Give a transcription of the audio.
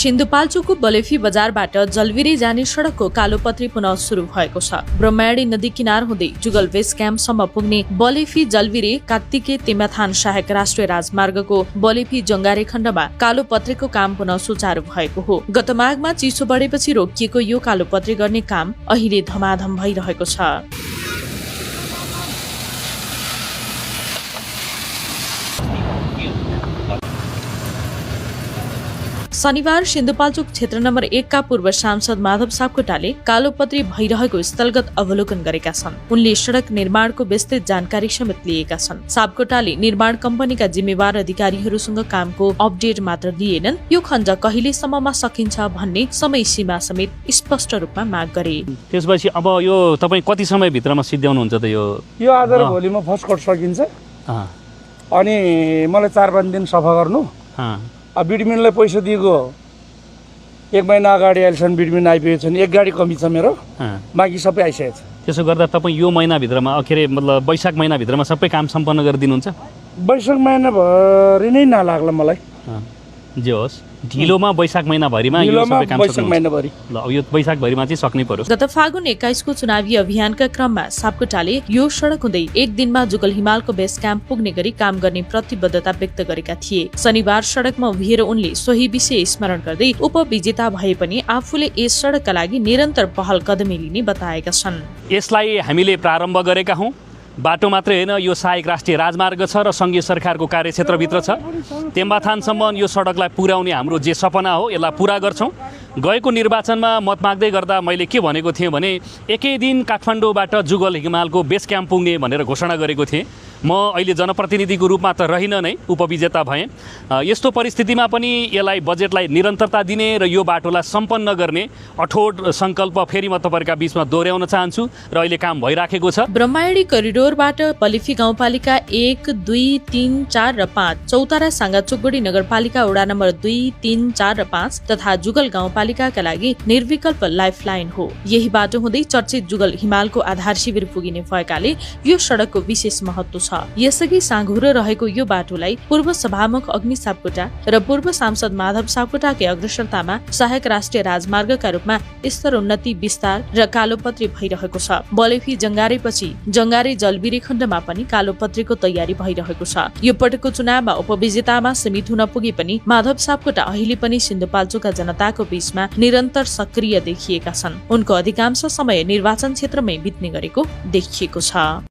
सिन्धुपाल्चोकको बलेफी बजारबाट जलविरे जाने सडकको कालोपत्री पुनः सुरु भएको छ। ब्रह्माणी नदी किनार हुँदै जुगल बेस क्याम्पसम्म पुग्ने बलेफी जलविरे कात्तिके तेमाथान सहायक राष्ट्रिय राजमार्गको बलेफी जङ्गारे खण्डमा कालोपत्रीको काम पुनः सुचारू भएको हो। गत माघमा चिसो बढेपछि रोकिएको यो कालोपत्री गर्ने काम अहिले धमाधम भइरहेको छ। शनिबार सिन्धुपाल्चोक क्षेत्र नम्बर 1 का पूर्व सांसद माधव सापकोटाले कालोपत्री भइरहेको स्थलगत अवलोकन गरेका छन्। उनले सडक निर्माणको विस्तृत जानकारी समेत लिएका छन्। सापकोटाले निर्माण कम्पनीका जिम्मेवार अधिकारीहरूसँग कामको अपडेट मात्र दिएनन्, यो खण्ड कहिलेसम्ममा सकिन्छ भन्ने समय सीमा समेत स्पष्ट रूपमा माग गरे। त्यसपछि अब यो तपाई कति समयभित्रमा सिद्ध्याउनुहुन्छ त? यो आज र भोलिमा फर्स्ट कट सकिन्छ अनि मलाई 4-5 दिन सफा गर्नु। बिडमिनलाई पैसा दिएको 1 महिना अगाडि अहिलेसम्म बिडमिन आइपुगेको छैन। 1 गाडी कमी छ मेरो, बाँकी सबै आइसकेको छ। त्यसो गर्दा तपाईँ यो महिनाभित्रमा अखेर मतलब वैशाख महिनाभित्रमा सबै काम सम्पन्न गरिदिनुहुन्छ? वैशाख महिनाभरि नै नलाग्ला मलाई। जे होस्, ढिलोमा वैशाख महिनाभरिमा यो सबै काम महिनाभरि ल यो वैशाखभरिमा चाहिँ सक्नै पर्यो। गत फागुन 21 को चुनावी अभियानका क्रममा सापकोटाले यो सडक हुँदै एक दिनमा जुगल हिमालको बेस क्याम्प पुग्ने गरी काम गर्ने प्रतिबद्धता व्यक्त गरेका थिए। शनिबार सडकमा उभिएर उनले सोही विषय स्मरण गर्दै उपविजेता भए पनि आफूले यस सडकका लागि निरन्तर पहल कदमी लिने बताएका छन्। यसलाई हामीले प्रारम्भ गरेका हौं। बाटो मात्रै होइन, यो सहायक राष्ट्रिय राजमार्ग छ र संघीय सरकारको कार्यक्षेत्रभित्र छ। तेम्बाथानसम्म यो सडकलाई पुर्याउने हाम्रो जे सपना हो यसलाई पुरा गर्छौं। गएको निर्वाचनमा मत माग्दै गर्दा मैले के भनेको थिएँ भने एकै दिन काठमाडौँबाट जुगल हिमालको बेस क्याम्प पुग्ने भनेर घोषणा गरेको थिएँ। म अहिले जनप्रतिनिधिको रूपमा त रहिन नै उपविजेता भएँ। यस्तो परिस्थितिमा पनि यसलाई बजेटलाई निरन्तरता दिने र यो बाटोलाई सम्पन्न गर्ने अठोट सङ्कल्प फेरि म तपाईँहरूका बीचमा दोहोऱ्याउन चाहन्छु र अहिले काम भइराखेको छ। ब्रह्माणी करिडोरबाट बलेफी गाउँपालिका 1, 2, 3, 4 र 5, चौतारा साङ्गाचोकगढी नगरपालिका वडा नम्बर 2, 3, 4 र 5 तथा जुगल गाउँपालिकाका लागि निर्विकल्प लाइफलाइन हो। यही बाटो हुँदै चर्चित जुगल हिमालको आधार शिविर पुगिने भएकाले यो सडकको विशेष महत्त्व छ। यसअघि साँघुरो रहेको यो बाटोलाई पूर्व सभामुख अग्नि सापकोटा र पूर्व सांसद माधव सापकोटाकै अग्रसरतामा सहायक राष्ट्रिय राजमार्गका रूपमा स्तरोन्नति विस्तार र कालोपत्री भइरहेको छ। बलेफी जङ्गारेपछि जङ्गारे जलविरे खण्डमा पनि कालोपत्रीको तयारी भइरहेको छ। यो पटकको चुनावमा उपविजेतामा सीमित हुन पुगे पनि माधव सापकोटा अहिले पनि सिन्धुपाल्चोकका जनताको बीचमा निरन्तर सक्रिय देखिएका छन्। उनको अधिकांश समय निर्वाचन क्षेत्रमै बित्ने गरेको देखिएको छ।